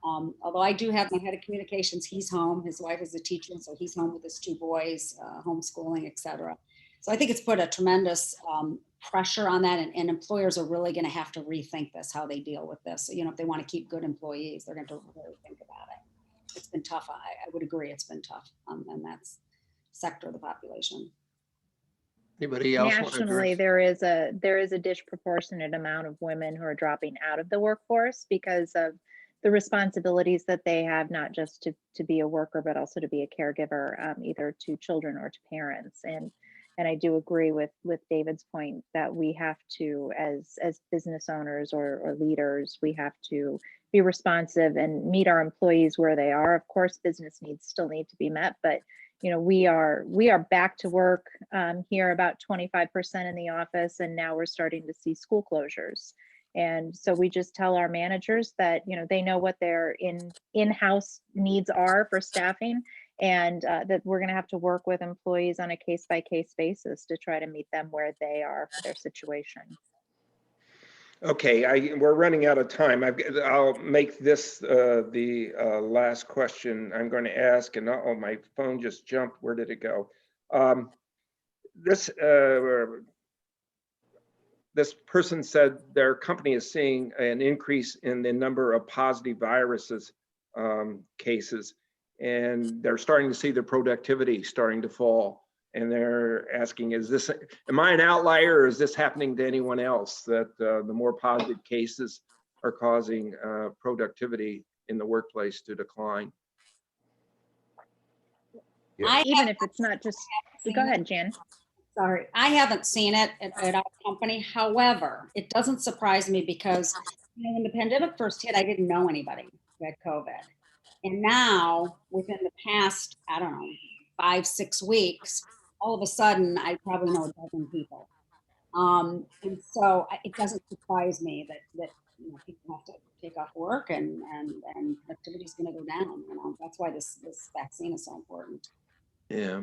Although I do have my head of communications, he's home, his wife is a teacher, so he's home with his 2 boys, homeschooling, etc. So I think it's put a tremendous pressure on that, and employers are really going to have to rethink this, how they deal with this. You know, if they want to keep good employees, they're going to really think about it. It's been tough. I would agree, it's been tough on that sector of the population. Anybody else want to Nationally, address? there is a disproportionate amount of women who are dropping out of the workforce because of the responsibilities that they have, not just to be a worker, but also to be a caregiver, either to children or to parents. And I do agree with David's point that we have to, as business owners or leaders, we have to be responsive and meet our employees where they are. Of course, business needs still need to be met, but you know, we are back to work here, about 25% in the office, and now we're starting to see school closures. And so we just tell our managers that, you know, they know what their in-house needs are for staffing, and that we're going to have to work with employees on a case-by-case basis to try to meet them where they are for their situation. Okay, we're running out of time. I'll make this the last question I'm going to ask, and oh, my phone just jumped. Where did it go? This person said their company is seeing an increase in the number of positive viruses cases, and they're starting to see the productivity starting to fall. And they're asking, am I an outlier, or is this happening to anyone else, that the more positive cases are causing productivity in the workplace to decline? Even if it's not just, go ahead, Jan. Sorry, I haven't seen it at our company. However, it doesn't surprise me because, you know, when the pandemic first hit, I didn't know anybody who had COVID. And now, within the past, I don't know, 5-6 weeks, all of a sudden, I probably know 12 people. And so it doesn't surprise me that you know, people have to take off work and activity is going to go down. You know, that's why this vaccine is so important. Yeah,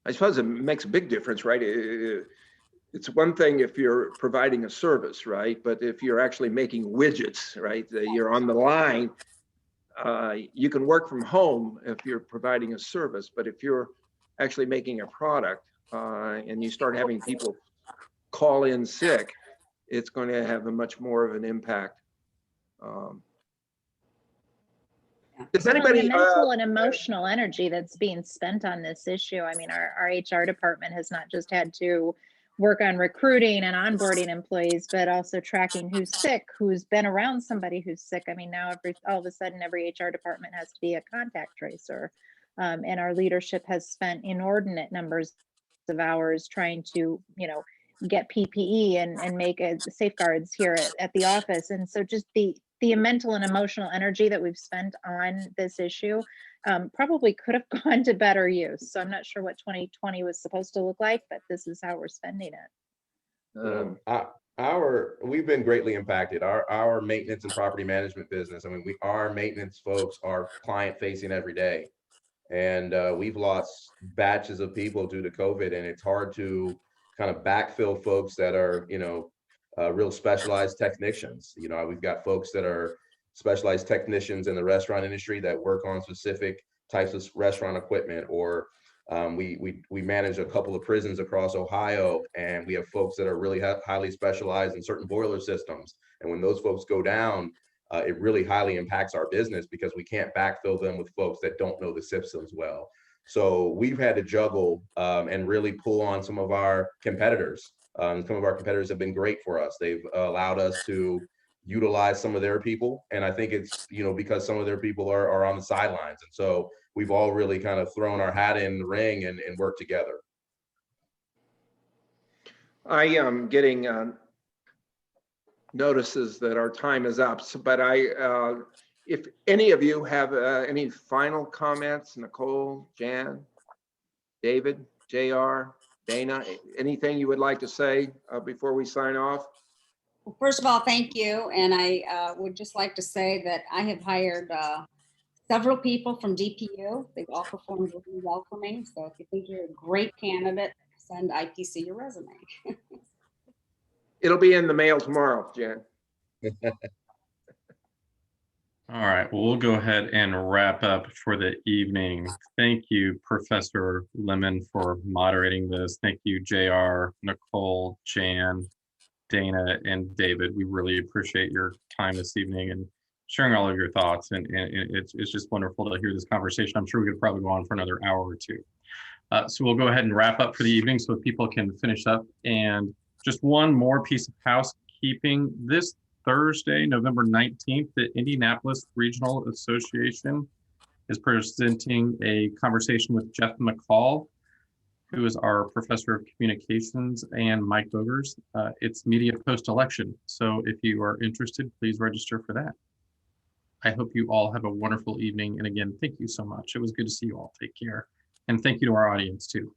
I suppose it makes a big difference, right? It's one thing if you're providing a service, right? But if you're actually making widgets, right, you're on the line, you can work from home if you're providing a service. But if you're actually making a product and you start having people call in sick, it's going to have a much more of an impact. Does anybody the mental and emotional energy that's being spent on this issue? I mean, our HR department has not just had to work on recruiting and onboarding employees, but also tracking who's sick, who's been around somebody who's sick. I mean, now all of a sudden, every HR department has to be a contact tracer. And our leadership has spent inordinate numbers of hours trying to, you know, get PPE and make safeguards here at the office. And so just the mental and emotional energy that we've spent on this issue probably could have gone to better use. So I'm not sure what 2020 was supposed to look like, but this is how we're spending it. We've been greatly impacted. Our maintenance and property management business, I mean, our maintenance folks are client facing every day. And we've lost batches of people due to COVID, and it's hard to kind of backfill folks that are, you know, real specialized technicians. You know, we've got folks that are specialized technicians in the restaurant industry that work on specific types of restaurant equipment, or we manage a couple of prisons across Ohio, and we have folks that are really highly specialized in certain boiler systems. And when those folks go down, it really highly impacts our business because we can't backfill them with folks that don't know the systems well. So we've had to juggle and really pull on some of our competitors. Some of our competitors have been great for us. They've allowed us to utilize some of their people. And I think it's, you know, because some of their people are on the sidelines. And so we've all really kind of thrown our hat in the ring and worked together. I am getting notices that our time is up, but if any of you have any final comments, Nicole, Jan, David, JR, Dana, anything you would like to say before we sign off? Well, first of all, thank you. And I would just like to say that I have hired several people from DPU. They've all performed really well for me. So if you think you're a great candidate, send IPC your resume. It'll be in the mail tomorrow, Jan. All right, well, we'll go ahead and wrap up for the evening. Thank you, Professor Lemon, for moderating this. Thank you, JR, Nicole, Jan, Dana, and David. We really appreciate your time this evening and sharing all of your thoughts. And it's just wonderful to hear this conversation. I'm sure we could probably go on for another hour or two. So we'll go ahead and wrap up for the evening so people can finish up. And just one more piece of housekeeping. This Thursday, November 19th, the Indianapolis Regional Association is presenting a conversation with Jeff McCall, who is our professor of communications, and Mike Bogers. It's media post-election. So if you are interested, please register for that. I hope you all have a wonderful evening. And again, thank you so much. It was good to see you all. Take care. And thank you to our audience too.